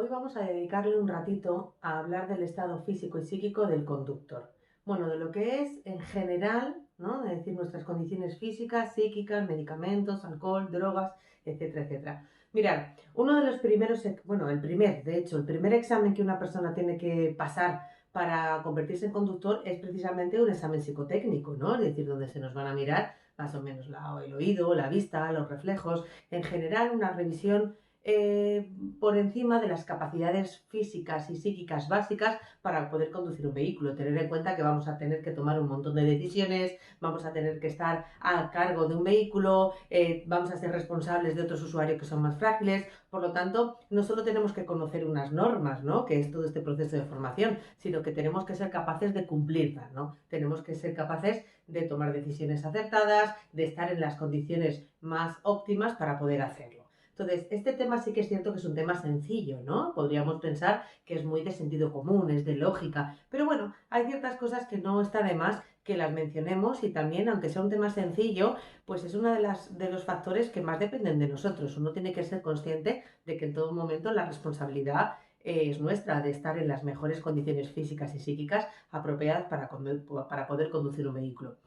Hoy vamos a dedicarle un ratito a hablar del estado físico y psíquico del conductor. Bueno, de lo que es en general, ¿no? Es decir, nuestras condiciones físicas, psíquicas, medicamentos, alcohol, drogas, etcétera, etcétera. Mirad, uno de los primeros, bueno, el primer examen que una persona tiene que pasar para convertirse en conductor es precisamente un examen psicotécnico, ¿no? Es decir, donde se nos van a mirar más o menos el oído, la vista, los reflejos, en general una revisión eh, por encima de las capacidades físicas y psíquicas básicas para poder conducir un vehículo. Tener en cuenta que vamos a tener que tomar un montón de decisiones, vamos a tener que estar a cargo de un vehículo, vamos a ser responsables de otros usuarios que son más frágiles. Por lo tanto, no solo tenemos que conocer unas normas, ¿no? Que es todo este proceso de formación, sino que tenemos que ser capaces de cumplirlas, ¿no? Tenemos que ser capaces de tomar decisiones acertadas, de estar en las condiciones más óptimas para poder hacerlo. Entonces, este tema sí que es cierto que es un tema sencillo, ¿no? Podríamos pensar que es muy de sentido común, es de lógica, pero bueno, hay ciertas cosas que no está de más que las mencionemos y también, aunque sea un tema sencillo, pues es uno de los factores que más dependen de nosotros. Uno tiene que ser consciente de que en todo momento la responsabilidad es nuestra de estar en las mejores condiciones físicas y psíquicas apropiadas para poder conducir un vehículo.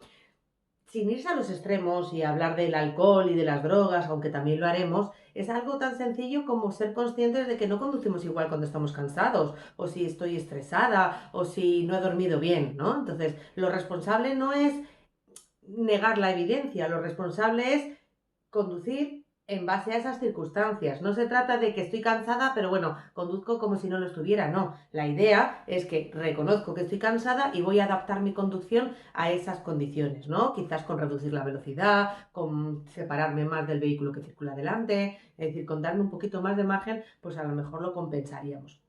Sin irse a los extremos y hablar del alcohol y de las drogas, aunque también lo haremos, es algo tan sencillo como ser conscientes de que no conducimos igual cuando estamos cansados, o si estoy estresada, o si no he dormido bien, ¿no? Entonces, lo responsable no es negar la evidencia, lo responsable es conducir en base a esas circunstancias. No se trata de que estoy cansada, pero bueno, conduzco como si no lo estuviera. No, la idea es que reconozco que estoy cansada y voy a adaptar mi conducción a esas condiciones, ¿no? Quizás con reducir la velocidad, con separarme más del vehículo que circula delante, es decir, con darme un poquito más de margen, pues a lo mejor lo compensaríamos.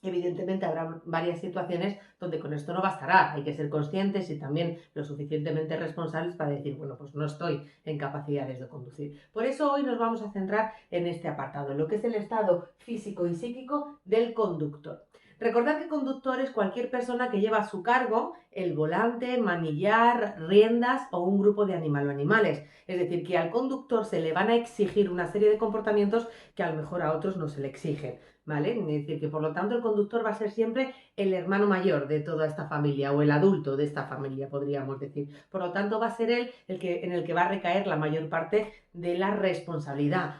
Evidentemente habrá varias situaciones donde con esto no bastará. Hay que ser conscientes y también lo suficientemente responsables para decir, bueno, pues no estoy en capacidades de conducir. Por eso hoy nos vamos a centrar en este apartado, en lo que es el estado físico y psíquico del conductor. Recordad que conductor es cualquier persona que lleva a su cargo el volante, manillar, riendas o un grupo de animal o animales. Es decir, que al conductor se le van a exigir una serie de comportamientos que a lo mejor a otros no se le exigen. ¿Vale? Es decir, que por lo tanto el conductor va a ser siempre el hermano mayor de toda esta familia o el adulto de esta familia, podríamos decir. Por lo tanto, va a ser él en el que va a recaer la mayor parte de la responsabilidad.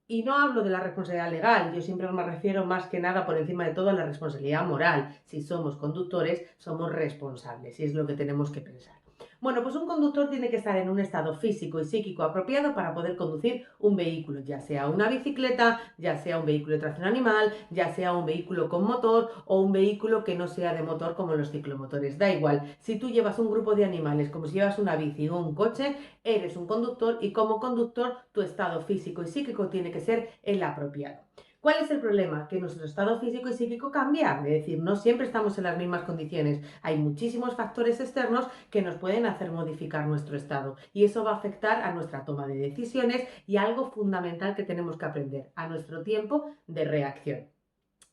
Y no hablo de la responsabilidad legal, yo siempre me refiero más que nada por encima de todo a la responsabilidad moral. Si somos conductores, somos responsables y es lo que tenemos que pensar. Bueno, pues un conductor tiene que estar en un estado físico y psíquico apropiado para poder conducir un vehículo, ya sea una bicicleta, ya sea un vehículo de tracción animal, ya sea un vehículo con motor o un vehículo que no sea de motor como los ciclomotores. Da igual, si tú llevas un grupo de animales como si llevas una bici o un coche, eres un conductor y como conductor tu estado físico y psíquico tiene que ser el apropiado. ¿Cuál es el problema? Que nuestro estado físico y psíquico cambia, es decir, no siempre estamos en las mismas condiciones. Hay muchísimos factores externos que nos pueden hacer modificar nuestro estado y eso va a afectar a nuestra toma de decisiones y algo fundamental que tenemos que aprender, a nuestro tiempo de reacción.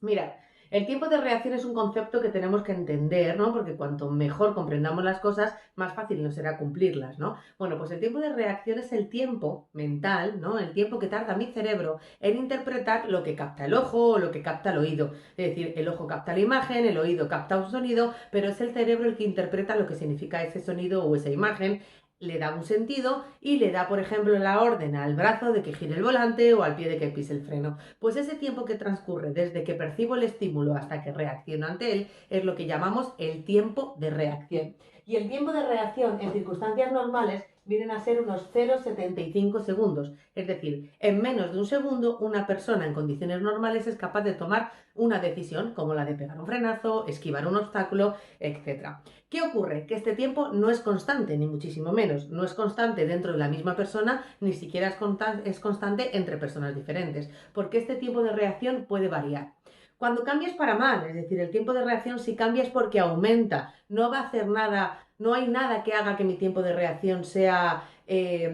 Mira, el tiempo de reacción es un concepto que tenemos que entender, ¿no? Porque cuanto mejor comprendamos las cosas, más fácil nos será cumplirlas, ¿no? Bueno, pues el tiempo de reacción es el tiempo mental, ¿no? El tiempo que tarda mi cerebro en interpretar lo que capta el ojo o lo que capta el oído. Es decir, el ojo capta la imagen, el oído capta un sonido, pero es el cerebro el que interpreta lo que significa ese sonido o esa imagen, le da un sentido y le da, por ejemplo, la orden al brazo de que gire el volante o al pie de que pise el freno. Pues ese tiempo que transcurre desde que percibo el estímulo hasta que reacciono ante él es lo que llamamos el tiempo de reacción. Y el tiempo de reacción en circunstancias normales vienen a ser unos 0,75 segundos. Es decir, en menos de un segundo una persona en condiciones normales es capaz de tomar una decisión como la de pegar un frenazo, esquivar un obstáculo, etc. ¿Qué ocurre? Que este tiempo no es constante, ni muchísimo menos. No es constante dentro de la misma persona, ni siquiera es constante entre personas diferentes, porque este tiempo de reacción puede variar. Cuando cambias para mal, es decir, el tiempo de reacción si cambia es porque aumenta, no va a hacer nada, no hay nada que haga que mi tiempo de reacción sea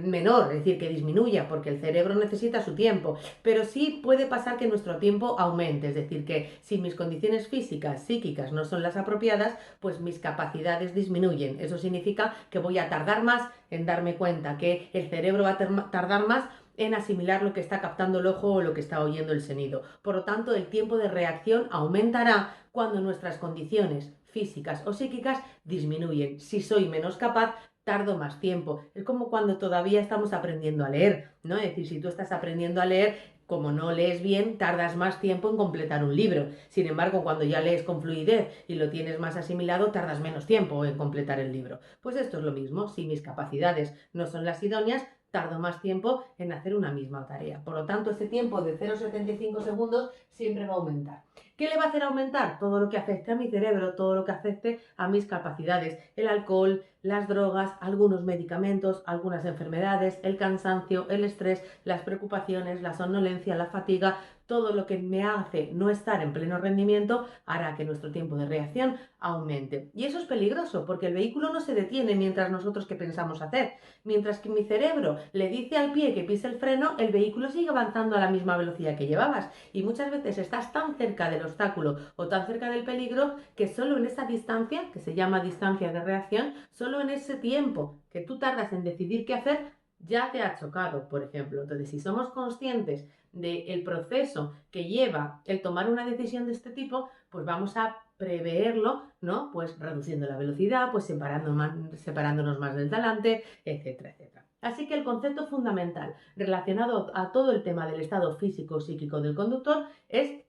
menor, es decir, que disminuya, porque el cerebro necesita su tiempo, pero sí puede pasar que nuestro tiempo aumente, es decir, que si mis condiciones físicas, psíquicas no son las apropiadas, pues mis capacidades disminuyen. Eso significa que voy a tardar más en darme cuenta, que el cerebro va a tardar más en asimilar lo que está captando el ojo o lo que está oyendo el sonido. Por lo tanto, el tiempo de reacción aumentará cuando nuestras condiciones físicas o psíquicas disminuyen. Si soy menos capaz, tardo más tiempo. Es como cuando todavía estamos aprendiendo a leer, ¿no? Es decir, si tú estás aprendiendo a leer, como no lees bien, tardas más tiempo en completar un libro. Sin embargo, cuando ya lees con fluidez y lo tienes más asimilado, tardas menos tiempo en completar el libro. Pues esto es lo mismo. Si mis capacidades no son las idóneas, tardo más tiempo en hacer una misma tarea. Por lo tanto, ese tiempo de 0,75 segundos siempre va a aumentar. ¿Qué le va a hacer aumentar? Todo lo que afecte a mi cerebro, todo lo que afecte a mis capacidades. El alcohol, las drogas, algunos medicamentos, algunas enfermedades, el cansancio, el estrés, las preocupaciones, la somnolencia, la fatiga, todo lo que me hace no estar en pleno rendimiento hará que nuestro tiempo de reacción aumente. Y eso es peligroso porque el vehículo no se detiene mientras nosotros que pensamos hacer. Mientras que mi cerebro le dice al pie que pise el freno, el vehículo sigue avanzando a la misma velocidad que llevabas. Y muchas veces estás tan cerca del obstáculo o tan cerca del peligro que solo en esa distancia, que se llama distancia de reacción, solo en ese tiempo que tú tardas en decidir qué hacer, ya te ha chocado, por ejemplo. Entonces, si somos conscientes del proceso que lleva el tomar una decisión de este tipo, pues vamos a preverlo, ¿no? Pues reduciendo la velocidad, pues separándonos más del talante, etcétera, etcétera. Así que el concepto fundamental relacionado a todo el tema del estado físico psíquico del conductor es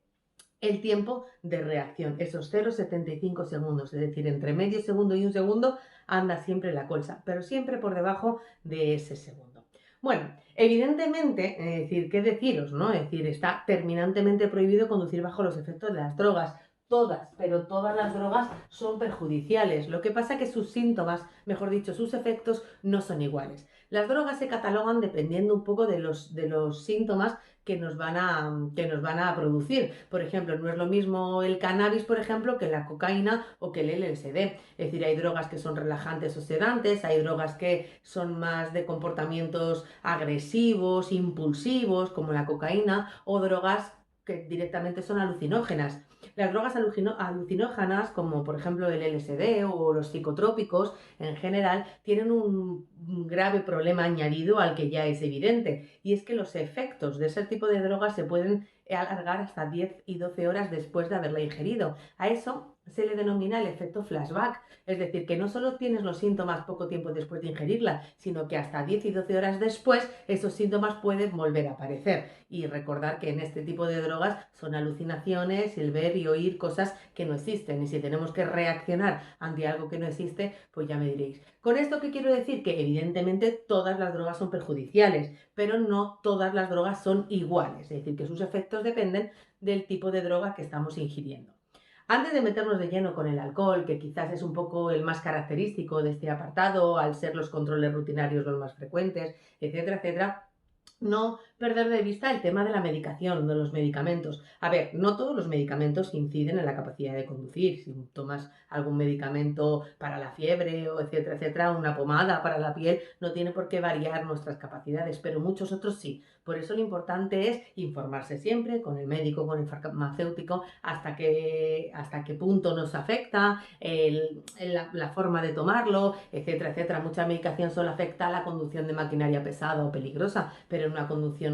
el tiempo de reacción, esos 0,75 segundos, es decir, entre medio segundo y un segundo anda siempre la colcha, pero siempre por debajo de ese segundo. Bueno, evidentemente, es decir, ¿qué deciros, no? Es decir, está terminantemente prohibido conducir bajo los efectos de las drogas. Todas, pero todas las drogas son perjudiciales. Lo que pasa es que sus síntomas, mejor dicho, sus efectos no son iguales. Las drogas se catalogan dependiendo un poco de los síntomas que nos van a producir. Por ejemplo, no es lo mismo el cannabis, por ejemplo, que la cocaína o que el LSD. Es decir, hay drogas que son relajantes o sedantes, hay drogas que son más de comportamientos agresivos, impulsivos, como la cocaína, o drogas que directamente son alucinógenas. Las drogas alucinógenas, como por ejemplo el LSD o los psicotrópicos, en general, tienen un grave problema añadido al que ya es evidente, y es que los efectos de ese tipo de drogas se pueden alargar hasta 10 y 12 horas después de haberla ingerido. A eso se le denomina el efecto flashback, es decir, que no solo tienes los síntomas poco tiempo después de ingerirla, sino que hasta 10 y 12 horas después esos síntomas pueden volver a aparecer. Y recordar que en este tipo de drogas son alucinaciones, el ver y oír cosas que no existen. Y si tenemos que reaccionar ante algo que no existe, pues ya me diréis. Con esto, ¿qué quiero decir? Que evidentemente todas las drogas son perjudiciales, pero no todas las drogas son iguales. Es decir, que sus efectos dependen del tipo de droga que estamos ingiriendo. Antes de meternos de lleno con el alcohol, que quizás es un poco el más característico de este apartado, al ser los controles rutinarios los más frecuentes, etcétera, etcétera, no perder de vista el tema de la medicación, de los medicamentos. A ver, no todos los medicamentos inciden en la capacidad de conducir. Si tomas algún medicamento para la fiebre o etcétera, etcétera, una pomada para la piel, no tiene por qué variar nuestras capacidades, pero muchos otros sí. Por eso lo importante es informarse siempre con el médico, con el farmacéutico, hasta qué punto nos afecta, la forma de tomarlo, etcétera, etcétera. Mucha medicación solo afecta a la conducción de maquinaria pesada o peligrosa, pero en una conducción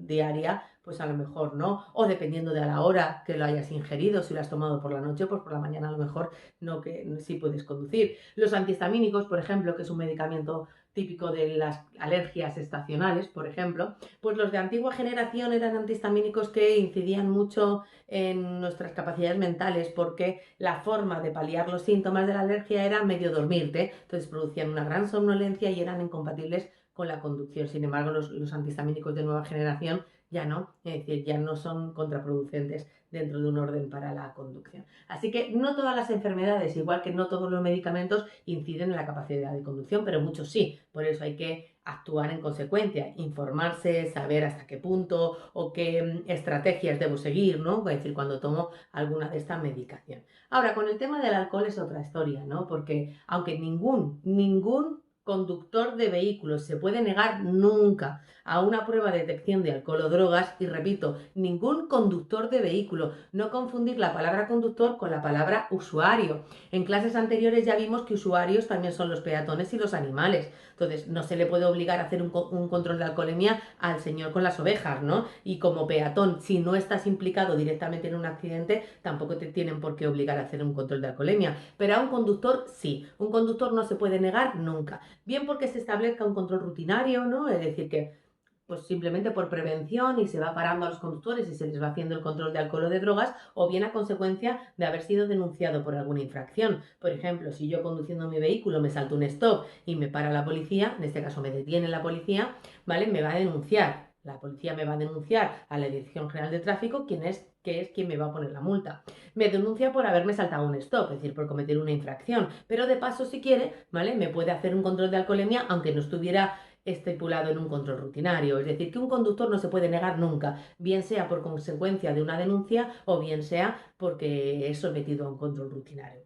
diaria, pues a lo mejor no, o dependiendo de la hora que lo hayas ingerido, si lo has tomado por la noche, pues por la mañana a lo mejor no, que sí puedes conducir. Los antihistamínicos, por ejemplo, que es un medicamento típico de las alergias estacionales, por ejemplo, pues los de antigua generación eran antihistamínicos que incidían mucho en nuestras capacidades mentales porque la forma de paliar los síntomas de la alergia era medio dormirte, entonces producían una gran somnolencia y eran incompatibles con la conducción. Sin embargo, los antihistamínicos de nueva generación ya no, es decir, ya no son contraproducentes dentro de un orden para la conducción. Así que no todas las enfermedades, igual que no todos los medicamentos, inciden en la capacidad de conducción, pero muchos sí. Por eso hay que actuar en consecuencia, informarse, saber hasta qué punto o qué estrategias debo seguir, ¿no? Es decir, cuando tomo alguna de estas medicación. Ahora, con el tema del alcohol es otra historia, ¿no? Porque aunque ningún conductor de vehículos se puede negar nunca a una prueba de detección de alcohol o drogas y repito, ningún conductor de vehículo, no confundir la palabra conductor con la palabra usuario. En clases anteriores ya vimos que usuarios también son los peatones y los animales. Entonces, no se le puede obligar a hacer un control de alcoholemia al señor con las ovejas, ¿no? Y como peatón, si no estás implicado directamente en un accidente, tampoco te tienen por qué obligar a hacer un control de alcoholemia. Pero a un conductor sí. Un conductor no se puede negar nunca. Bien porque se establezca un control rutinario, ¿no? Es decir, que pues simplemente por prevención y se va parando a los conductores y se les va haciendo el control de alcohol o de drogas, o bien a consecuencia de haber sido denunciado por alguna infracción. Por ejemplo, si yo conduciendo mi vehículo me salto un stop y me para la policía, en este caso me detiene la policía, ¿vale? Me va a denunciar. La policía me va a denunciar a la Dirección General de Tráfico, que es quien me va a poner la multa. Me denuncia por haberme saltado un stop, es decir, por cometer una infracción. Pero de paso, si quiere, ¿vale? Me puede hacer un control de alcoholemia, aunque no estuviera estipulado en un control rutinario. Es decir, que un conductor no se puede negar nunca, bien sea por consecuencia de una denuncia o bien sea porque es sometido a un control rutinario.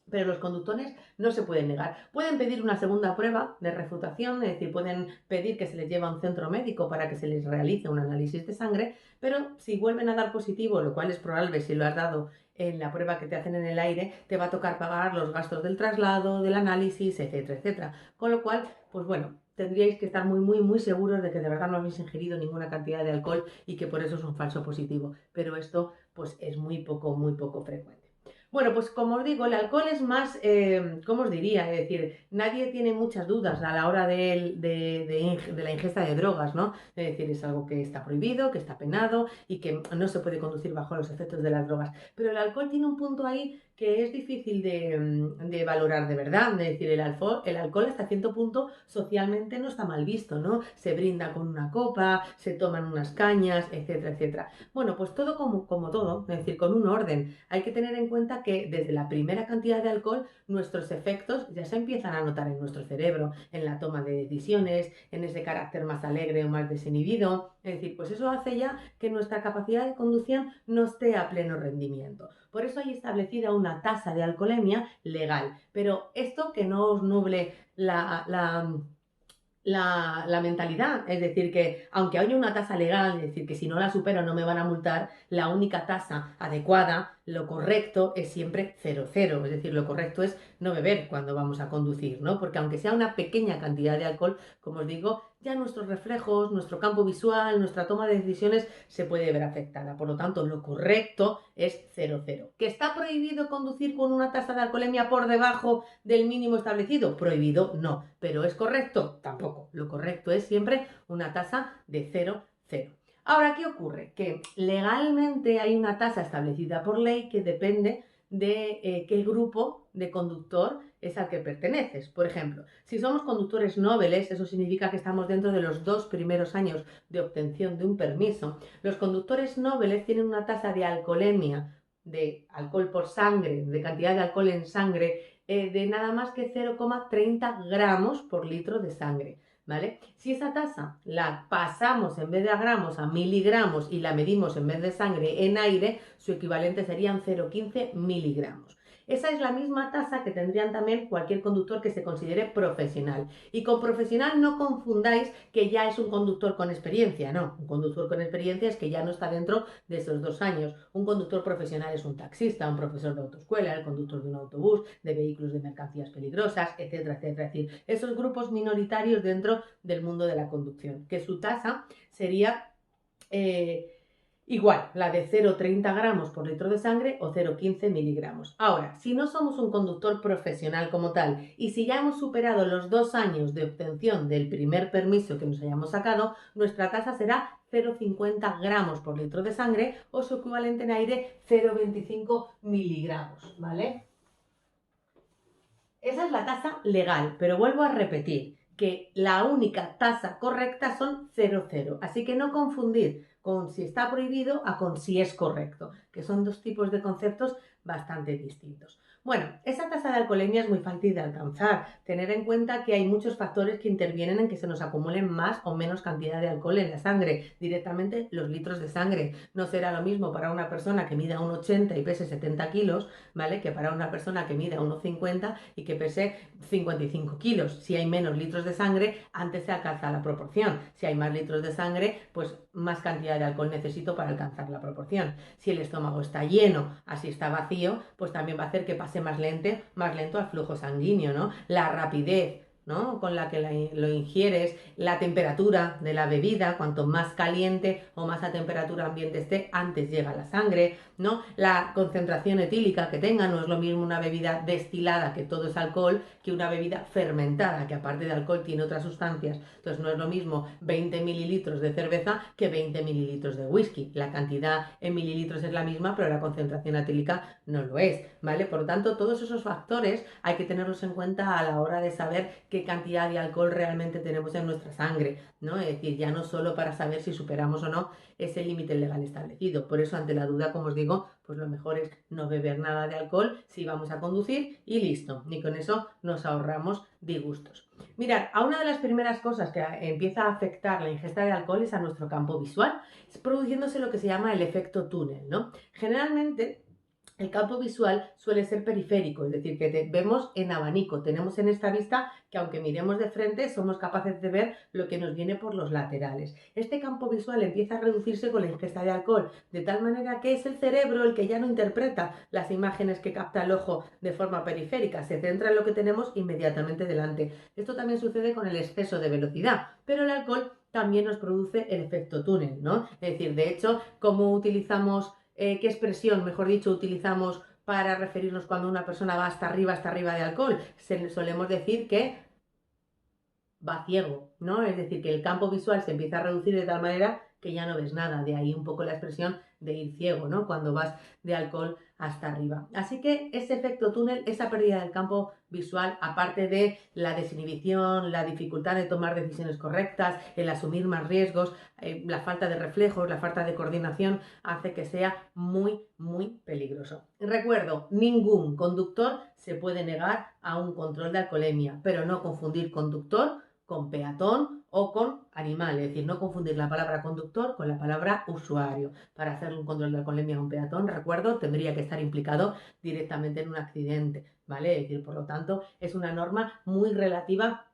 Pero los conductores no se pueden negar. Pueden pedir una segunda prueba de refutación, es decir, pueden pedir que se les lleve a un centro médico para que se les realice un análisis de sangre, pero si vuelven a dar positivo, lo cual es probable si lo has dado en la prueba que te hacen en el aire, te va a tocar pagar los gastos del traslado, del análisis, etcétera, etcétera. Con lo cual, pues bueno, tendríais que estar muy seguros de que de verdad no habéis ingerido ninguna cantidad de alcohol y que por eso es un falso positivo. Pero esto, pues es muy poco frecuente. Bueno, pues como os digo, el alcohol es más, ¿cómo os diría? Es decir, nadie tiene muchas dudas a la hora de la ingesta de drogas, ¿no? Es decir, es algo que está prohibido, que está penado y que no se puede conducir bajo los efectos de las drogas. Pero el alcohol tiene un punto ahí que es difícil de valorar de verdad. Es decir, el alcohol hasta cierto punto socialmente no está mal visto, ¿no? Se brinda con una copa, se toman unas cañas, etcétera, etcétera. Bueno, pues todo como todo, es decir, con un orden. Hay que tener en cuenta que desde la primera cantidad de alcohol nuestros efectos ya se empiezan a notar en nuestro cerebro, en la toma de decisiones, en ese carácter más alegre o más desinhibido. Es decir, pues eso hace ya que nuestra capacidad de conducción no esté a pleno rendimiento. Por eso hay establecida una tasa de alcoholemia legal. Pero esto que no os nuble la mentalidad, es decir, que aunque haya una tasa legal, es decir, que si no la supero no me van a multar, la única tasa adecuada, lo correcto es siempre 0,0, es decir, lo correcto es no beber cuando vamos a conducir, ¿no? Porque aunque sea una pequeña cantidad de alcohol, como os digo, ya nuestros reflejos, nuestro campo visual, nuestra toma de decisiones se puede ver afectada. Por lo tanto, lo correcto es 0,0. ¿Que está prohibido conducir con una tasa de alcoholemia por debajo del mínimo establecido? Prohibido, no. ¿Pero es correcto? Tampoco. Lo correcto es siempre una tasa de 0,0. Ahora, ¿qué ocurre? Que legalmente hay una tasa establecida por ley que depende de qué grupo de conductor es al que perteneces. Por ejemplo, si somos conductores nobles, eso significa que estamos dentro de los 2 primeros años de obtención de un permiso. Los conductores nobles tienen una tasa de alcoholemia, de alcohol por sangre, de cantidad de alcohol en sangre, de nada más que 0,30 gramos por litro de sangre. ¿Vale? Si esa tasa la pasamos en vez de a gramos a miligramos y la medimos en vez de sangre en aire, su equivalente serían 0,15 miligramos. Esa es la misma tasa que tendrían también cualquier conductor que se considere profesional. Y con profesional no confundáis que ya es un conductor con experiencia, no. Un conductor con experiencia es que ya no está dentro de esos 2 años. Un conductor profesional es un taxista, un profesor de autoescuela, el conductor de un autobús, de vehículos de mercancías peligrosas, etcétera, etcétera. Es decir, esos grupos minoritarios dentro del mundo de la conducción, que su tasa sería igual, la de 0,30 gramos por litro de sangre o 0,15 miligramos. Ahora, si no somos un conductor profesional como tal y si ya hemos superado los 2 años de obtención del primer permiso que nos hayamos sacado, nuestra tasa será 0,50 gramos por litro de sangre o su equivalente en aire 0,25 miligramos, ¿vale? Esa es la tasa legal, pero vuelvo a repetir que la única tasa correcta son 0,0. Así que no confundir con si está prohibido a con si es correcto, que son 2 tipos de conceptos bastante distintos. Bueno, esa tasa de alcoholemia es muy fácil de alcanzar. Tener en cuenta que hay muchos factores que intervienen en que se nos acumulen más o menos cantidad de alcohol en la sangre. Directamente los litros de sangre. No será lo mismo para una persona que mida 1,80 y pese 70 kilos, ¿vale? Que para una persona que mida 1,50 y que pese 55 kilos. Si hay menos litros de sangre, antes se alcanza la proporción. Si hay más litros de sangre, pues más cantidad de alcohol necesito para alcanzar la proporción. Si el estómago está lleno, así está vacío, pues también va a hacer que pase más lento al flujo sanguíneo, ¿no? La rapidez, ¿no? Con la que lo ingieres, la temperatura de la bebida, cuanto más caliente o más a temperatura ambiente esté, antes llega la sangre, ¿no? La concentración etílica que tenga, no es lo mismo una bebida destilada, que todo es alcohol, que una bebida fermentada, que aparte de alcohol tiene otras sustancias. Entonces no es lo mismo 20 mililitros de cerveza que 20 mililitros de whisky. La cantidad en mililitros es la misma, pero la concentración etílica no lo es, ¿vale? Por lo tanto, todos esos factores hay que tenerlos en cuenta a la hora de saber qué cantidad de alcohol realmente tenemos en nuestra sangre, ¿no? Es decir, ya no solo para saber si superamos o no ese límite legal establecido. Por eso, ante la duda, como os digo, pues lo mejor es no beber nada de alcohol si vamos a conducir y listo. Y con eso nos ahorramos disgustos. Mirad, a una de las primeras cosas que empieza a afectar la ingesta de alcohol es a nuestro campo visual, es produciéndose lo que se llama el efecto túnel, ¿no? Generalmente el campo visual suele ser periférico, es decir, que vemos en abanico. Tenemos en esta vista que aunque miremos de frente, somos capaces de ver lo que nos viene por los laterales. Este campo visual empieza a reducirse con la ingesta de alcohol, de tal manera que es el cerebro el que ya no interpreta las imágenes que capta el ojo de forma periférica, se centra en lo que tenemos inmediatamente delante. Esto también sucede con el exceso de velocidad, pero el alcohol también nos produce el efecto túnel, ¿no? Es decir, de hecho, ¿cómo utilizamos qué expresión, mejor dicho, utilizamos para referirnos cuando una persona va hasta arriba de alcohol? Solemos decir que va ciego, ¿no? Es decir, que el campo visual se empieza a reducir de tal manera que ya no ves nada. De ahí un poco la expresión de ir ciego, ¿no? Cuando vas de alcohol hasta arriba. Así que ese efecto túnel, esa pérdida del campo visual, aparte de la desinhibición, la dificultad de tomar decisiones correctas, el asumir más riesgos, la falta de reflejos, la falta de coordinación, hace que sea muy, muy peligroso. Recuerdo, ningún conductor se puede negar a un control de alcoholemia, pero no confundir conductor con peatón o con animal, es decir, no confundir la palabra conductor con la palabra usuario. Para hacer un control de alcoholemia a un peatón, recuerdo, tendría que estar implicado directamente en un accidente, ¿vale? Es decir, por lo tanto, es una norma muy relativa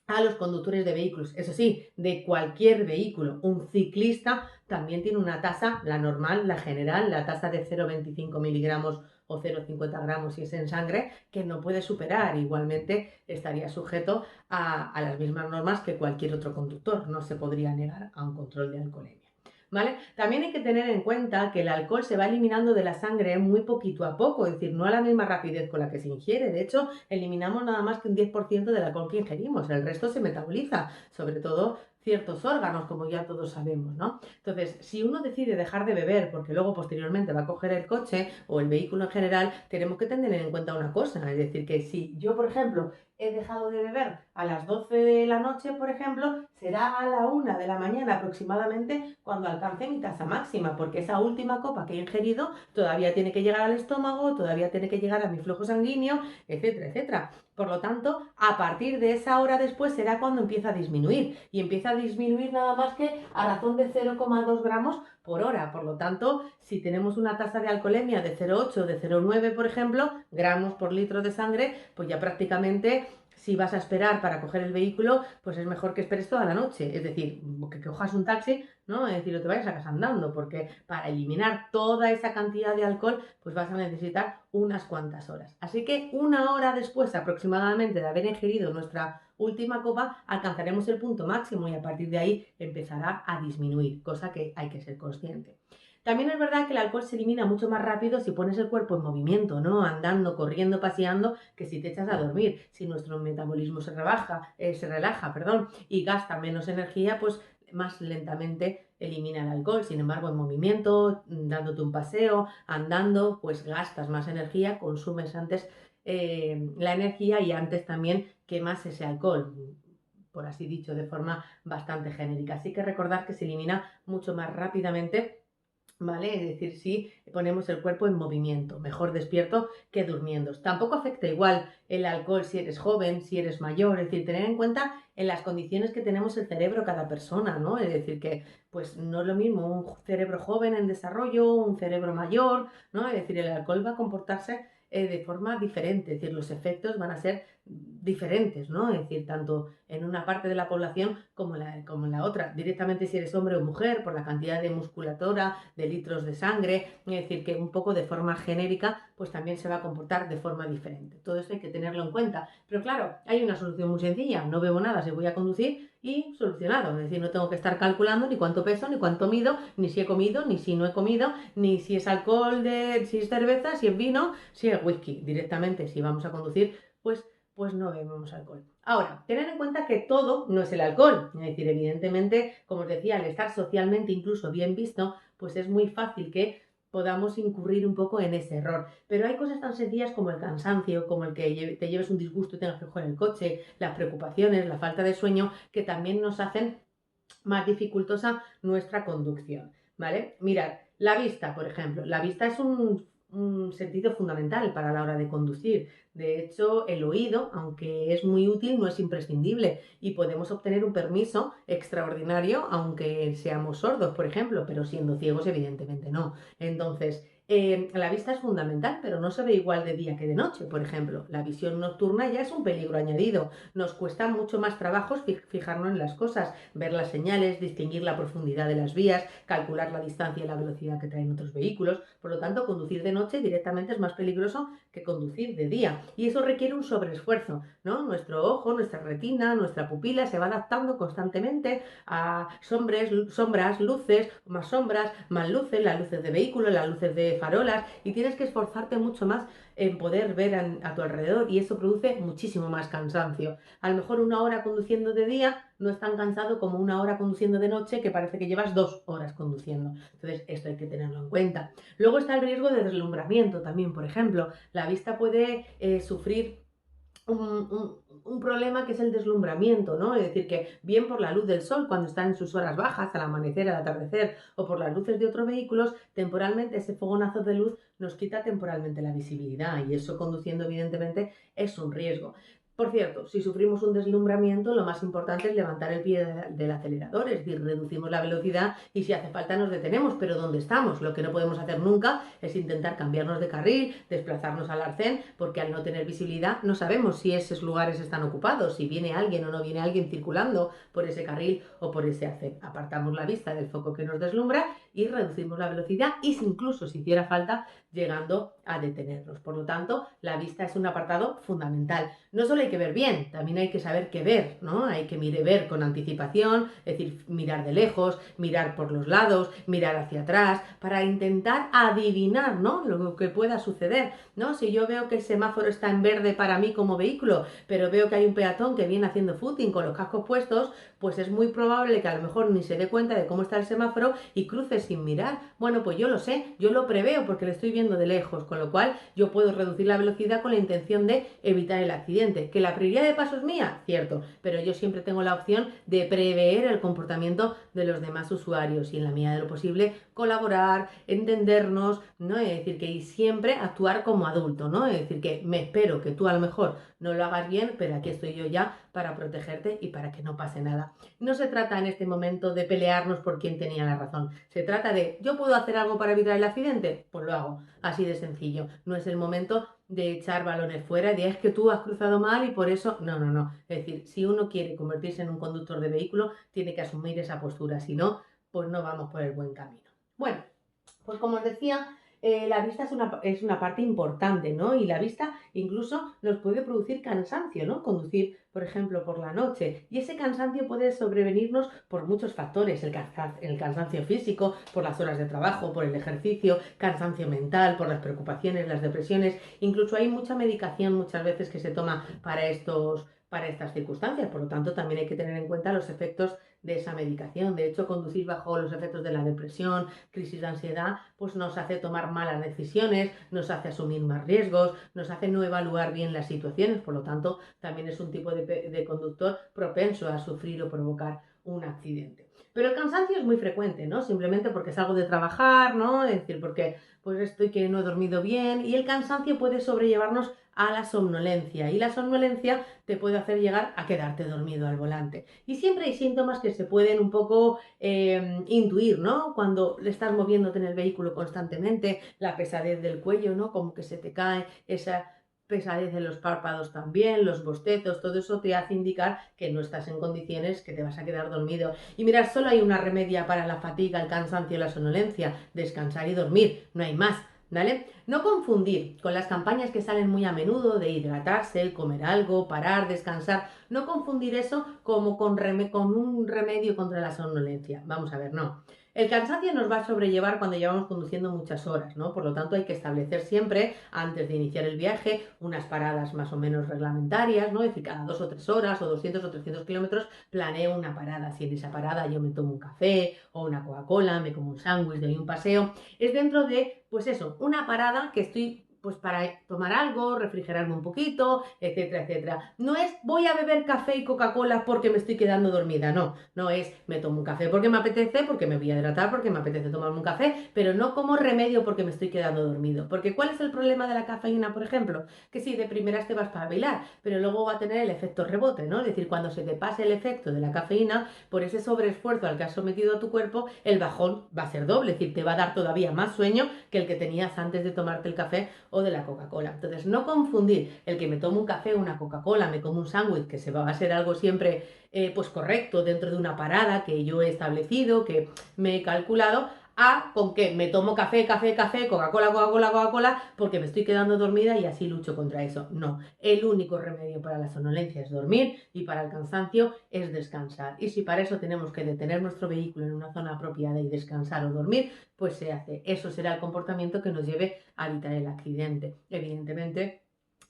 a los conductores de vehículos. Eso sí, de cualquier vehículo. Un ciclista también tiene una tasa, la normal, la general, la tasa de 0,25 miligramos o 0,50 gramos si es en sangre, que no puede superar. Igualmente estaría sujeto a las mismas normas que cualquier otro conductor. No se podría negar a un control de alcoholemia. ¿Vale? También hay que tener en cuenta que el alcohol se va eliminando de la sangre muy poquito a poco, es decir, no a la misma rapidez con la que se ingiere. De hecho, eliminamos nada más que un 10% del alcohol que ingerimos, el resto se metaboliza, sobre todo ciertos órganos, como ya todos sabemos, ¿no? Entonces, si uno decide dejar de beber porque luego posteriormente va a coger el coche o el vehículo en general, tenemos que tener en cuenta una cosa, es decir, que si yo, por ejemplo, he dejado de beber a las 12 de la noche, por ejemplo, será a la 1 de la mañana aproximadamente cuando alcance mi tasa máxima, porque esa última copa que he ingerido todavía tiene que llegar al estómago, todavía tiene que llegar a mi flujo sanguíneo, etcétera, etcétera. Por lo tanto, a partir de esa hora después será cuando empieza a disminuir, y empieza a disminuir nada más que a razón de 0,2 gramos por hora. Por lo tanto, si tenemos una tasa de alcoholemia de 0,8 o de 0,9, por ejemplo, gramos por litro de sangre, pues ya prácticamente, si vas a esperar para coger el vehículo, pues es mejor que esperes toda la noche. Es decir, que cojas un taxi, ¿no? Es decir, no te vayas a casa andando, porque para eliminar toda esa cantidad de alcohol, pues vas a necesitar unas cuantas horas. Así que una hora después aproximadamente de haber ingerido nuestra última copa, alcanzaremos el punto máximo y a partir de ahí empezará a disminuir, cosa que hay que ser consciente. También es verdad que el alcohol se elimina mucho más rápido si pones el cuerpo en movimiento, ¿no? Andando, corriendo, paseando, que si te echas a dormir. Si nuestro metabolismo se relaja, perdón, y gasta menos energía, pues más lentamente elimina el alcohol. Sin embargo, en movimiento, dándote un paseo, andando, pues gastas más energía, consumes antes la energía y antes también quemas ese alcohol, por así dicho, de forma bastante genérica. Así que recordad que se elimina mucho más rápidamente ¿vale? Es decir, si ponemos el cuerpo en movimiento, mejor despierto que durmiendo. Tampoco afecta igual el alcohol si eres joven, si eres mayor, es decir, tener en cuenta en las condiciones que tenemos el cerebro cada persona, ¿no? Es decir, que pues no es lo mismo un cerebro joven en desarrollo, un cerebro mayor, ¿no? Es decir, el alcohol va a comportarse de forma diferente, es decir, los efectos van a ser diferentes, ¿no? Es decir, tanto en una parte de la población como en la otra. Directamente si eres hombre o mujer, por la cantidad de musculatura, de litros de sangre, es decir, que un poco de forma genérica, pues también se va a comportar de forma diferente. Todo eso hay que tenerlo en cuenta. Pero claro, hay una solución muy sencilla. No bebo nada si voy a conducir y solucionado. Es decir, no tengo que estar calculando ni cuánto peso, ni cuánto mido, ni si he comido, ni si no he comido, ni si es alcohol, si es cerveza, si es vino, si es whisky. Directamente, si vamos a conducir, pues no bebemos alcohol. Ahora, tener en cuenta que todo no es el alcohol. Es decir, evidentemente, como os decía, al estar socialmente incluso bien visto, pues es muy fácil que podamos incurrir un poco en ese error. Pero hay cosas tan sencillas como el cansancio, como el que te lleves un disgusto y tengas que coger el coche, las preocupaciones, la falta de sueño, que también nos hacen más dificultosa nuestra conducción, ¿vale? Mirad, la vista, por ejemplo. La vista es un sentido fundamental para la hora de conducir. De hecho, el oído, aunque es muy útil, no es imprescindible y podemos obtener un permiso extraordinario aunque seamos sordos, por ejemplo, pero siendo ciegos evidentemente no. Entonces, la vista es fundamental, pero no se ve igual de día que de noche, por ejemplo. La visión nocturna ya es un peligro añadido. Nos cuesta mucho más trabajo fijarnos en las cosas, ver las señales, distinguir la profundidad de las vías, calcular la distancia y la velocidad que traen otros vehículos. Por lo tanto, conducir de noche directamente es más peligroso que conducir de día. Y eso requiere un sobreesfuerzo, ¿no? Nuestro ojo, nuestra retina, nuestra pupila se va adaptando constantemente a sombras, luces, más luces, las luces de vehículo, las luces de farolas, y tienes que esforzarte mucho más en poder ver a tu alrededor y eso produce muchísimo más cansancio. A lo mejor una hora conduciendo de día no es tan cansado como una hora conduciendo de noche que parece que llevas 2 horas conduciendo. Entonces esto hay que tenerlo en cuenta. Luego está el riesgo de deslumbramiento también, por ejemplo. La vista puede sufrir un problema que es el deslumbramiento, ¿no? Es decir, que bien por la luz del sol cuando está en sus horas bajas, al amanecer, al atardecer, o por las luces de otros vehículos, temporalmente ese fogonazo de luz nos quita temporalmente la visibilidad y eso conduciendo evidentemente es un riesgo. Por cierto, si sufrimos un deslumbramiento, lo más importante es levantar el pie del acelerador, es decir, reducimos la velocidad y si hace falta nos detenemos, pero ¿dónde estamos? Lo que no podemos hacer nunca es intentar cambiarnos de carril, desplazarnos al arcén, porque al no tener visibilidad no sabemos si esos lugares están ocupados, si viene alguien o no viene alguien circulando por ese carril o por ese arcén. Apartamos la vista del foco que nos deslumbra y reducimos la velocidad y incluso si hiciera falta llegando a detenernos. Por lo tanto, la vista es un apartado fundamental. No solo hay que ver bien, también hay que saber qué ver, ¿no? Hay que ver con anticipación, es decir, mirar de lejos, mirar por los lados, mirar hacia atrás, para intentar adivinar, ¿no? Lo que pueda suceder, ¿no? Si yo veo que el semáforo está en verde para mí como vehículo, pero veo que hay un peatón que viene haciendo footing con los cascos puestos, pues es muy probable que a lo mejor ni se dé cuenta de cómo está el semáforo y cruce sin mirar. Bueno, pues yo lo sé, yo lo preveo porque lo estoy viendo de lejos, con lo cual yo puedo reducir la velocidad con la intención de evitar el accidente. ¿Que la prioridad de paso es mía? Cierto, pero yo siempre tengo la opción de prever el comportamiento de los demás usuarios y en la medida de lo posible colaborar, entendernos, ¿no? Es decir, que siempre actuar como adulto, ¿no? Es decir, que me espero que tú a lo mejor no lo hagas bien, pero aquí estoy yo ya para protegerte y para que no pase nada. No se trata en este momento de pelearnos por quién tenía la razón. Se trata de, ¿yo puedo hacer algo para evitar el accidente? Pues lo hago. Así de sencillo. No es el momento de echar balones fuera, de es que tú has cruzado mal y por eso... No, no, no. Es decir, si uno quiere convertirse en un conductor de vehículo, tiene que asumir esa postura. Si no, pues no vamos por el buen camino. Bueno, pues como os decía, la vista es una parte importante, ¿no? Y la vista incluso nos puede producir cansancio, ¿no? Conducir, por ejemplo, por la noche. Y ese cansancio puede sobrevenirnos por muchos factores. El cansancio físico, por las horas de trabajo, por el ejercicio, cansancio mental, por las preocupaciones, las depresiones. Incluso hay mucha medicación muchas veces que se toma para estas circunstancias. Por lo tanto, también hay que tener en cuenta los efectos de esa medicación. De hecho, conducir bajo los efectos de la depresión, crisis de ansiedad, pues nos hace tomar malas decisiones, nos hace asumir más riesgos, nos hace no evaluar bien las situaciones. Por lo tanto, también es un tipo de conductor propenso a sufrir o provocar un accidente. Pero el cansancio es muy frecuente, ¿no? Simplemente porque salgo de trabajar, ¿no? Es decir, porque pues estoy que no he dormido bien y el cansancio puede sobrellevarnos a la somnolencia y la somnolencia te puede hacer llegar a quedarte dormido al volante. Y siempre hay síntomas que se pueden un poco intuir, ¿no? Cuando le estás moviéndote en el vehículo constantemente, la pesadez del cuello, ¿no? Como que se te cae esa pesadez en los párpados también, los bostezos, todo eso te hace indicar que no estás en condiciones, que te vas a quedar dormido. Y mirad, solo hay una remedia para la fatiga, el cansancio y la somnolencia: descansar y dormir, no hay más. ¿Vale? No confundir con las campañas que salen muy a menudo de hidratarse, comer algo, parar, descansar. No confundir eso como con un remedio contra la somnolencia. Vamos a ver, no. El cansancio nos va a sobrellevar cuando llevamos conduciendo muchas horas, ¿no? Por lo tanto, hay que establecer siempre, antes de iniciar el viaje, unas paradas más o menos reglamentarias, ¿no? Es decir, cada 2 o 3 horas o 200 o 300 kilómetros planeo una parada. Si en esa parada yo me tomo un café o una Coca-Cola, me como un sándwich, doy un paseo, es dentro de, pues eso, una parada que estoy pues para tomar algo, refrigerarme un poquito, etcétera, etcétera. No es voy a beber café y Coca-Cola porque me estoy quedando dormida, no. No es me tomo un café porque me apetece, porque me voy a hidratar, porque me apetece tomarme un café, pero no como remedio porque me estoy quedando dormido. Porque ¿cuál es el problema de la cafeína, por ejemplo? Que sí, de primeras te vas para bailar, pero luego va a tener el efecto rebote, ¿no? Es decir, cuando se te pase el efecto de la cafeína, por ese sobreesfuerzo al que has sometido a tu cuerpo, el bajón va a ser doble, es decir, te va a dar todavía más sueño que el que tenías antes de tomarte el café o de la Coca-Cola. Entonces, no confundir el que me tomo un café o una Coca-Cola, me como un sándwich, que se va a ser algo siempre pues correcto dentro de una parada que yo he establecido, que me he calculado, a con que me tomo café, café, café, Coca-Cola, Coca-Cola, Coca-Cola, porque me estoy quedando dormida y así lucho contra eso. No, el único remedio para la somnolencia es dormir y para el cansancio es descansar. Y si para eso tenemos que detener nuestro vehículo en una zona apropiada y descansar o dormir, pues se hace. Eso será el comportamiento que nos lleve a evitar el accidente. Evidentemente,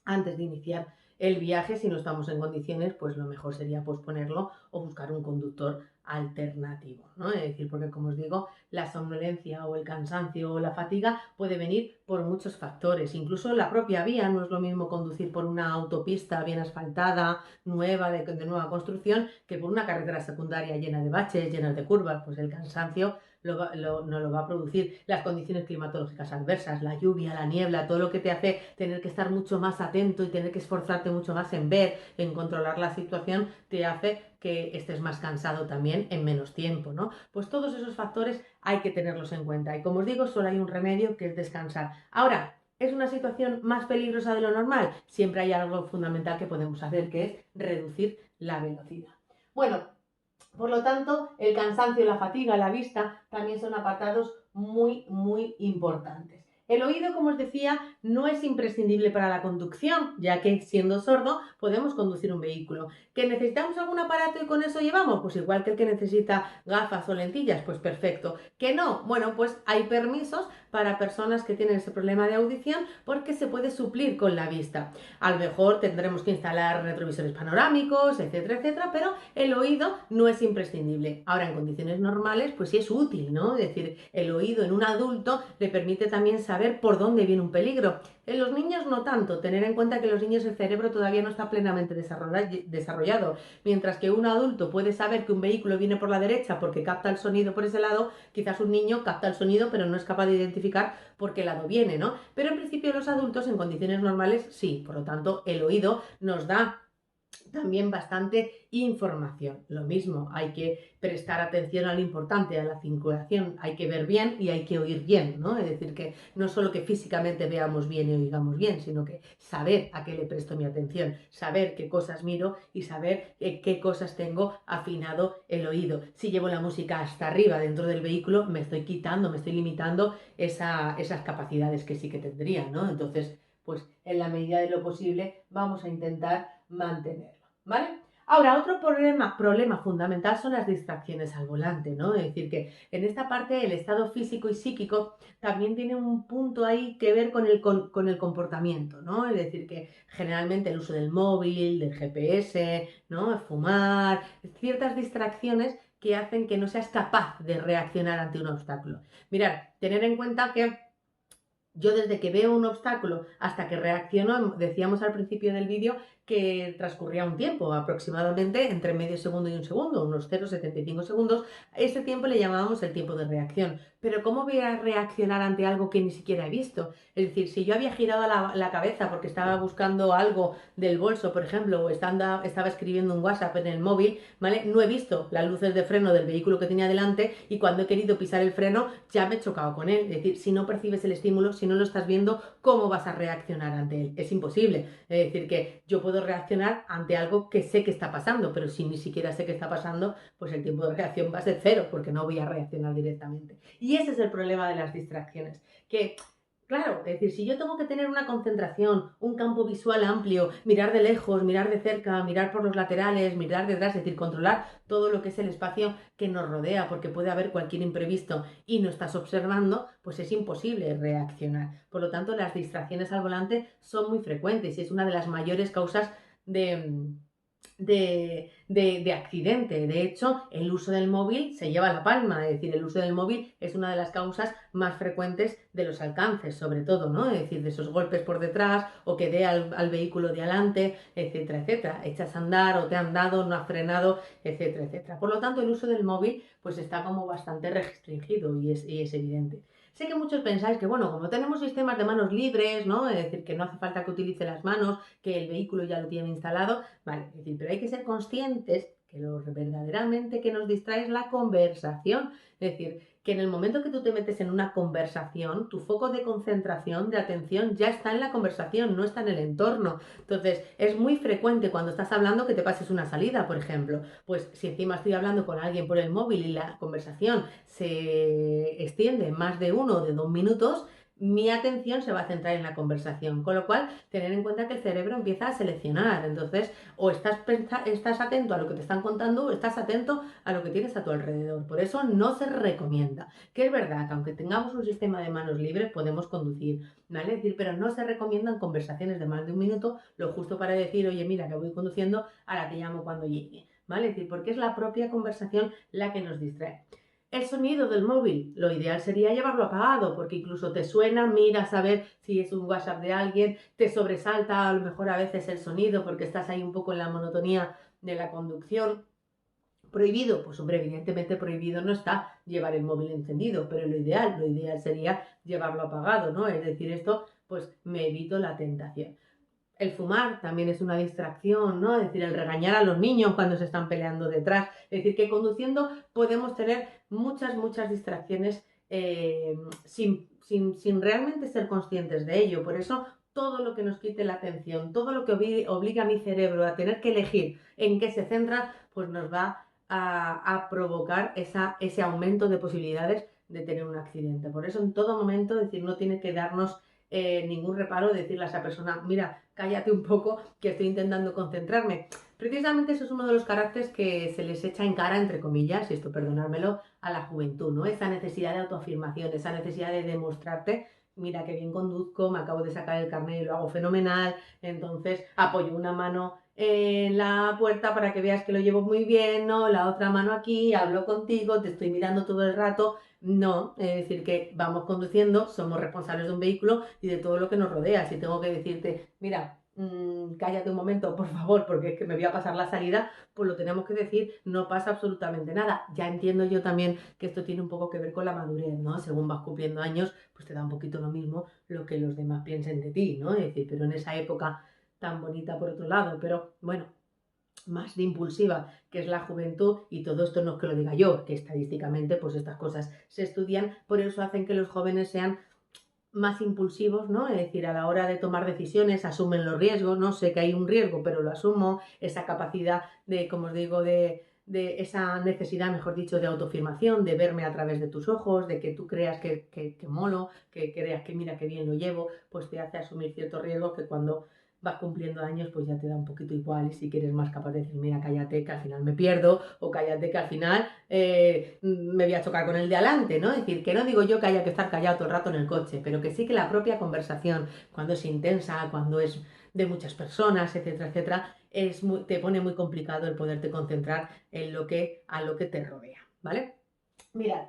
antes de iniciar el viaje, si no estamos en condiciones, pues lo mejor sería posponerlo o buscar un conductor alternativo, ¿no? Es decir, porque como os digo, la somnolencia o el cansancio o la fatiga puede venir por muchos factores, incluso la propia vía. No es lo mismo conducir por una autopista bien asfaltada, nueva, de nueva construcción, que por una carretera secundaria llena de baches, llena de curvas. Pues el cansancio no lo va a producir. Las condiciones climatológicas adversas, la lluvia, la niebla, todo lo que te hace tener que estar mucho más atento y tener que esforzarte mucho más en ver, en controlar la situación, te hace que estés más cansado también en menos tiempo, ¿no? Pues todos esos factores hay que tenerlos en cuenta. Y como os digo, solo hay un remedio, que es descansar. Ahora, ¿es una situación más peligrosa de lo normal? Siempre hay algo fundamental que podemos hacer, que es reducir la velocidad. Bueno, por lo tanto, el cansancio, la fatiga, la vista también son apartados muy, muy importantes. El oído, como os decía, no es imprescindible para la conducción, ya que siendo sordo podemos conducir un vehículo. ¿Que necesitamos algún aparato y con eso llevamos? Pues igual que el que necesita gafas o lentillas, pues perfecto. ¿Que no? Bueno, pues hay permisos para personas que tienen ese problema de audición, porque se puede suplir con la vista. A lo mejor tendremos que instalar retrovisores panorámicos, etcétera, etcétera, pero el oído no es imprescindible. Ahora, en condiciones normales, pues sí es útil, ¿no? Es decir, el oído en un adulto le permite también saber por dónde viene un peligro. En los niños no tanto. Tener en cuenta que en los niños el cerebro todavía no está plenamente desarrollado. Mientras que un adulto puede saber que un vehículo viene por la derecha porque capta el sonido por ese lado, quizás un niño capta el sonido pero no es capaz de identificar por qué lado viene, ¿no? Pero en principio los adultos en condiciones normales sí. Por lo tanto, el oído nos da también bastante información. Lo mismo, hay que prestar atención a lo importante, a la circulación, hay que ver bien y hay que oír bien, ¿no? Es decir, que no solo que físicamente veamos bien y oigamos bien, sino que saber a qué le presto mi atención, saber qué cosas miro y saber qué cosas tengo afinado el oído. Si llevo la música hasta arriba dentro del vehículo, me estoy quitando, me estoy limitando esas capacidades que sí que tendría, ¿no? Entonces, pues en la medida de lo posible vamos a intentar mantenerlo, ¿vale? Ahora, otro problema fundamental son las distracciones al volante, ¿no? Es decir, que en esta parte el estado físico y psíquico también tiene un punto ahí que ver con el comportamiento, ¿no? Es decir, que generalmente el uso del móvil, del GPS, ¿no? Fumar, ciertas distracciones que hacen que no seas capaz de reaccionar ante un obstáculo. Mirad, tener en cuenta que yo desde que veo un obstáculo hasta que reacciono, decíamos al principio del vídeo, que transcurría un tiempo, aproximadamente entre medio segundo y un segundo, unos 0,75 segundos. Ese tiempo le llamábamos el tiempo de reacción. Pero ¿cómo voy a reaccionar ante algo que ni siquiera he visto? Es decir, si yo había girado la cabeza porque estaba buscando algo del bolso, por ejemplo, o estaba escribiendo un WhatsApp en el móvil, ¿vale? No he visto las luces de freno del vehículo que tenía delante y cuando he querido pisar el freno ya me he chocado con él. Es decir, si no percibes el estímulo, si no lo estás viendo, ¿cómo vas a reaccionar ante él? Es imposible. Es decir, que yo puedo reaccionar ante algo que sé que está pasando, pero si ni siquiera sé que está pasando, pues el tiempo de reacción va a ser cero, porque no voy a reaccionar directamente. Y ese es el problema de las distracciones, que claro, es decir, si yo tengo que tener una concentración, un campo visual amplio, mirar de lejos, mirar de cerca, mirar por los laterales, mirar detrás, es decir, controlar todo lo que es el espacio que nos rodea, porque puede haber cualquier imprevisto y no estás observando, pues es imposible reaccionar. Por lo tanto, las distracciones al volante son muy frecuentes y es una de las mayores causas de accidente. De hecho, el uso del móvil se lleva la palma, es decir, el uso del móvil es una de las causas más frecuentes de los alcances, sobre todo, ¿no? Es decir, de esos golpes por detrás o que dé al vehículo de adelante, etcétera, etcétera. Echas a andar o te han dado, no has frenado, etcétera, etcétera. Por lo tanto, el uso del móvil pues está como bastante restringido y es evidente. Sé que muchos pensáis que, bueno, como tenemos sistemas de manos libres, ¿no? Es decir, que no hace falta que utilice las manos, que el vehículo ya lo tiene instalado, vale, es decir, pero hay que ser conscientes que lo verdaderamente que nos distrae es la conversación. Es decir, que en el momento que tú te metes en una conversación, tu foco de concentración, de atención, ya está en la conversación, no está en el entorno. Entonces, es muy frecuente cuando estás hablando que te pases una salida, por ejemplo. Pues si encima estoy hablando con alguien por el móvil y la conversación se extiende más de 1 o de 2 minutos, mi atención se va a centrar en la conversación, con lo cual tener en cuenta que el cerebro empieza a seleccionar. Entonces, o estás atento a lo que te están contando o estás atento a lo que tienes a tu alrededor. Por eso no se recomienda. Que es verdad que aunque tengamos un sistema de manos libres podemos conducir, ¿vale? Es decir, pero no se recomiendan conversaciones de más de 1 minuto, lo justo para decir, oye, mira que voy conduciendo, ahora te llamo cuando llegue, ¿vale? Es decir, porque es la propia conversación la que nos distrae. El sonido del móvil, lo ideal sería llevarlo apagado, porque incluso te suena, miras a ver si es un WhatsApp de alguien, te sobresalta a lo mejor a veces el sonido porque estás ahí un poco en la monotonía de la conducción. ¿Prohibido? Pues hombre, evidentemente prohibido no está llevar el móvil encendido, pero lo ideal sería llevarlo apagado, ¿no? Es decir, esto pues me evito la tentación. El fumar también es una distracción, ¿no? Es decir, el regañar a los niños cuando se están peleando detrás. Es decir, que conduciendo podemos tener muchas distracciones sin realmente ser conscientes de ello. Por eso, todo lo que nos quite la atención, todo lo que obliga a mi cerebro a tener que elegir en qué se centra, pues nos va a provocar ese aumento de posibilidades de tener un accidente. Por eso, en todo momento, es decir, no tiene que darnos ningún reparo de decirle a esa persona, mira, cállate un poco que estoy intentando concentrarme. Precisamente eso es uno de los caracteres que se les echa en cara, entre comillas, y esto perdonármelo, a la juventud, ¿no? Esa necesidad de autoafirmación, esa necesidad de demostrarte, mira qué bien conduzco, me acabo de sacar el carnet y lo hago fenomenal, entonces apoyo una mano en la puerta para que veas que lo llevo muy bien, ¿no? La otra mano aquí, hablo contigo, te estoy mirando todo el rato. No, es decir, que vamos conduciendo, somos responsables de un vehículo y de todo lo que nos rodea. Si tengo que decirte, mira, cállate un momento, por favor, porque es que me voy a pasar la salida, pues lo tenemos que decir, no pasa absolutamente nada. Ya entiendo yo también que esto tiene un poco que ver con la madurez, ¿no? Según vas cumpliendo años, pues te da un poquito lo mismo lo que los demás piensen de ti, ¿no? Es decir, pero en esa época tan bonita por otro lado, pero bueno, más de impulsiva, que es la juventud, y todo esto no es que lo diga yo, que estadísticamente pues estas cosas se estudian, por eso hacen que los jóvenes sean más impulsivos, ¿no? Es decir, a la hora de tomar decisiones asumen los riesgos, no sé que hay un riesgo, pero lo asumo, esa capacidad de, como os digo, de esa necesidad, mejor dicho, de autoafirmación, de verme a través de tus ojos, de que tú creas que molo, que creas que mira que bien lo llevo, pues te hace asumir ciertos riesgos que cuando vas cumpliendo años, pues ya te da un poquito igual y si quieres más capaz de decir, mira, cállate que al final me pierdo o cállate que al final me voy a chocar con el de adelante, ¿no? Es decir, que no digo yo que haya que estar callado todo el rato en el coche, pero que sí que la propia conversación, cuando es intensa, cuando es de muchas personas, etcétera, etcétera, te pone muy complicado el poderte concentrar en a lo que te rodea, ¿vale? Mirad,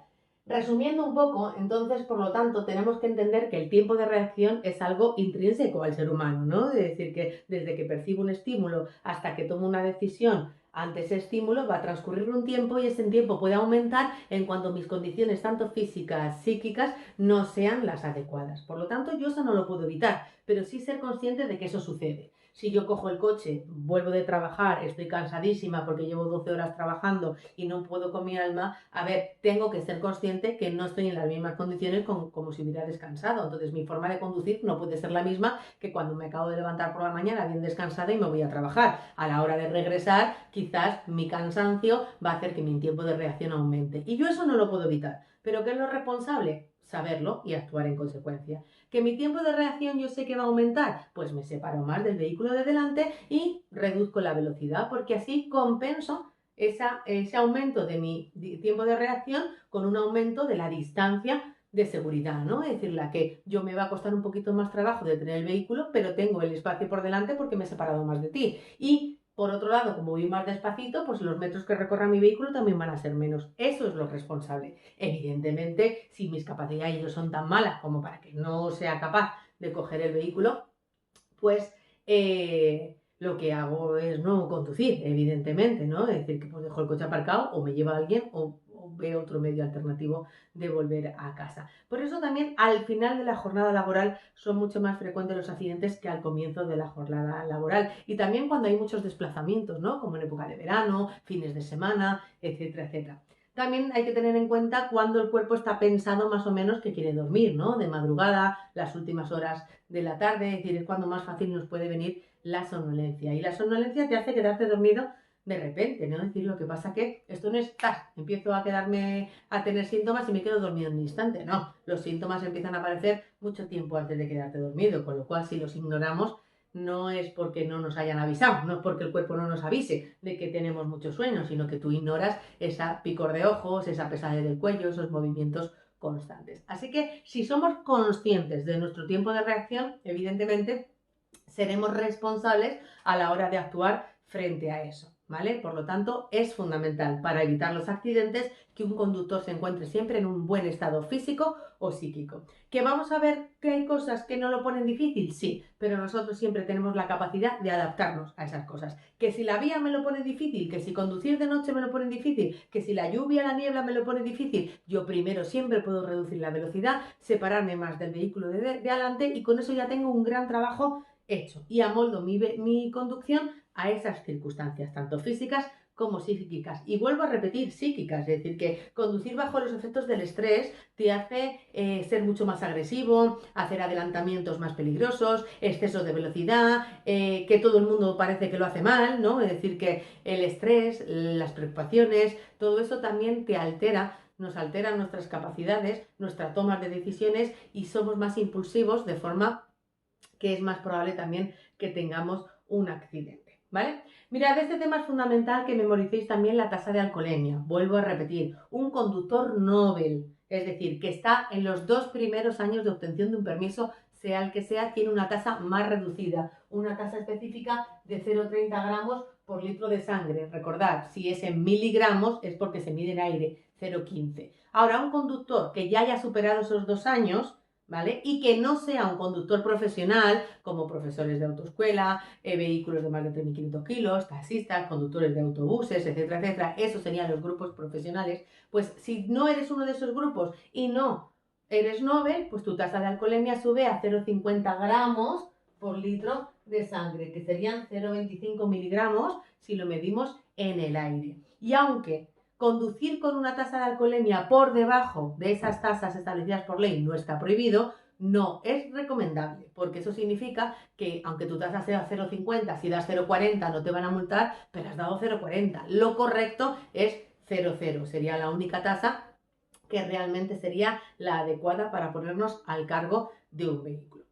Resumiendo un poco, entonces, por lo tanto, tenemos que entender que el tiempo de reacción es algo intrínseco al ser humano, ¿no? Es decir, que desde que percibo un estímulo hasta que tomo una decisión ante ese estímulo va a transcurrir un tiempo y ese tiempo puede aumentar en cuanto mis condiciones, tanto físicas, psíquicas, no sean las adecuadas. Por lo tanto, yo eso no lo puedo evitar, pero sí ser consciente de que eso sucede. Si yo cojo el coche, vuelvo de trabajar, estoy cansadísima porque llevo 12 horas trabajando y no puedo con mi alma, a ver, tengo que ser consciente que no estoy en las mismas condiciones como si hubiera descansado. Entonces mi forma de conducir no puede ser la misma que cuando me acabo de levantar por la mañana bien descansada y me voy a trabajar. A la hora de regresar, quizás mi cansancio va a hacer que mi tiempo de reacción aumente. Y yo eso no lo puedo evitar. ¿Pero qué es lo responsable? Saberlo y actuar en consecuencia. ¿Que mi tiempo de reacción yo sé que va a aumentar? Pues me separo más del vehículo de delante y reduzco la velocidad, porque así compenso ese aumento de mi tiempo de reacción con un aumento de la distancia de seguridad, ¿no? Es decir, la que yo me va a costar un poquito más trabajo de tener el vehículo, pero tengo el espacio por delante porque me he separado más de ti. Y por otro lado, como voy más despacito, pues los metros que recorra mi vehículo también van a ser menos. Eso es lo responsable. Evidentemente, si mis capacidades no son tan malas como para que no sea capaz de coger el vehículo, pues lo que hago es no conducir, evidentemente, ¿no? Es decir, que pues dejo el coche aparcado o me lleva alguien o veo otro medio alternativo de volver a casa. Por eso también al final de la jornada laboral son mucho más frecuentes los accidentes que al comienzo de la jornada laboral. Y también cuando hay muchos desplazamientos, ¿no? Como en época de verano, fines de semana, etcétera, etcétera. También hay que tener en cuenta cuando el cuerpo está pensado más o menos que quiere dormir, ¿no? De madrugada, las últimas horas de la tarde, es decir, es cuando más fácil nos puede venir la somnolencia. Y la somnolencia te hace quedarte dormido de repente, ¿no? Es decir, lo que pasa que esto no es, empiezo a quedarme, a tener síntomas y me quedo dormido en un instante. No, los síntomas empiezan a aparecer mucho tiempo antes de quedarte dormido, con lo cual si los ignoramos no es porque no nos hayan avisado, no es porque el cuerpo no nos avise de que tenemos mucho sueño, sino que tú ignoras esa picor de ojos, esa pesadez del cuello, esos movimientos constantes. Así que si somos conscientes de nuestro tiempo de reacción, evidentemente seremos responsables a la hora de actuar frente a eso, ¿vale? Por lo tanto, es fundamental para evitar los accidentes que un conductor se encuentre siempre en un buen estado físico o psíquico. ¿Que vamos a ver que hay cosas que no lo ponen difícil? Sí, pero nosotros siempre tenemos la capacidad de adaptarnos a esas cosas. Que si la vía me lo pone difícil, que si conducir de noche me lo pone difícil, que si la lluvia, la niebla me lo pone difícil, yo primero siempre puedo reducir la velocidad, separarme más del vehículo de adelante y con eso ya tengo un gran trabajo hecho y amoldo mi conducción a esas circunstancias, tanto físicas como psíquicas. Y vuelvo a repetir, psíquicas, es decir, que conducir bajo los efectos del estrés te hace ser mucho más agresivo, hacer adelantamientos más peligrosos, exceso de velocidad, que todo el mundo parece que lo hace mal, ¿no? Es decir, que el estrés, las preocupaciones, todo eso también te altera, nos alteran nuestras capacidades, nuestra toma de decisiones y somos más impulsivos de forma que es más probable también que tengamos un accidente, ¿vale? Mirad, este tema es fundamental que memoricéis también la tasa de alcoholemia. Vuelvo a repetir, un conductor Nobel, es decir, que está en los 2 primeros años de obtención de un permiso, sea el que sea, tiene una tasa más reducida, una tasa específica de 0,30 gramos por litro de sangre. Recordad, si es en miligramos es porque se mide en aire, 0,15. Ahora, un conductor que ya haya superado esos 2 años, ¿vale? Y que no sea un conductor profesional, como profesores de autoescuela, vehículos de más de 3.500 kilos, taxistas, conductores de autobuses, etcétera, etcétera. Esos serían los grupos profesionales. Pues si no eres uno de esos grupos y no eres Nobel, pues tu tasa de alcoholemia sube a 0,50 gramos por litro de sangre, que serían 0,25 miligramos si lo medimos en el aire. Y aunque conducir con una tasa de alcoholemia por debajo de esas tasas establecidas por ley no está prohibido, no es recomendable, porque eso significa que aunque tu tasa sea 0,50, si das 0,40 no te van a multar, pero has dado 0,40. Lo correcto es 0,0, sería la única tasa que realmente sería la adecuada para ponernos al cargo de un vehículo.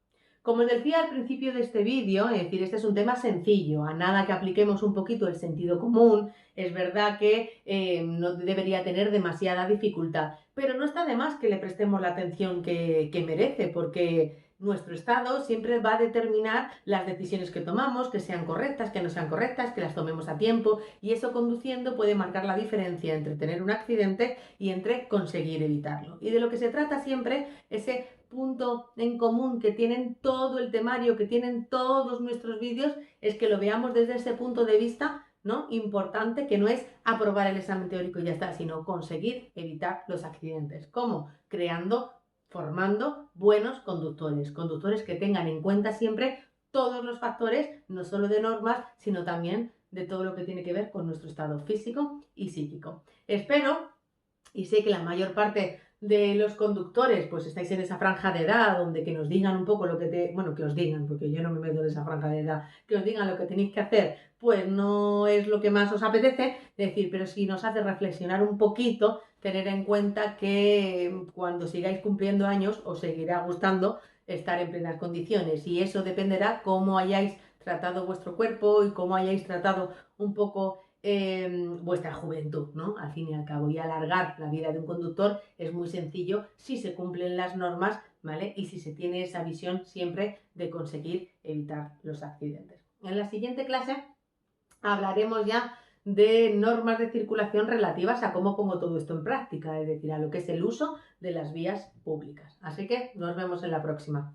Como os decía al principio de este vídeo, es decir, este es un tema sencillo, a nada que apliquemos un poquito el sentido común, es verdad que no debería tener demasiada dificultad, pero no está de más que le prestemos la atención que merece, porque nuestro estado siempre va a determinar las decisiones que tomamos, que sean correctas, que no sean correctas, que las tomemos a tiempo, y eso conduciendo puede marcar la diferencia entre tener un accidente y entre conseguir evitarlo. Y de lo que se trata siempre, ese punto en común que tienen todo el temario, que tienen todos nuestros vídeos, es que lo veamos desde ese punto de vista, ¿no? Importante, que no es aprobar el examen teórico y ya está, sino conseguir evitar los accidentes. ¿Cómo? Formando buenos conductores, conductores que tengan en cuenta siempre todos los factores, no solo de normas, sino también de todo lo que tiene que ver con nuestro estado físico y psíquico. Espero, y sé que la mayor parte de los conductores pues estáis en esa franja de edad donde que nos digan un poco lo que que os digan, porque yo no me meto en esa franja de edad, que os digan lo que tenéis que hacer, pues no es lo que más os apetece decir, pero sí nos hace reflexionar un poquito, tener en cuenta que cuando sigáis cumpliendo años os seguirá gustando estar en plenas condiciones, y eso dependerá cómo hayáis tratado vuestro cuerpo y cómo hayáis tratado un poco vuestra juventud, ¿no? Al fin y al cabo, y alargar la vida de un conductor es muy sencillo si se cumplen las normas, ¿vale? Y si se tiene esa visión siempre de conseguir evitar los accidentes. En la siguiente clase hablaremos ya de normas de circulación relativas a cómo pongo todo esto en práctica, es decir, a lo que es el uso de las vías públicas. Así que nos vemos en la próxima.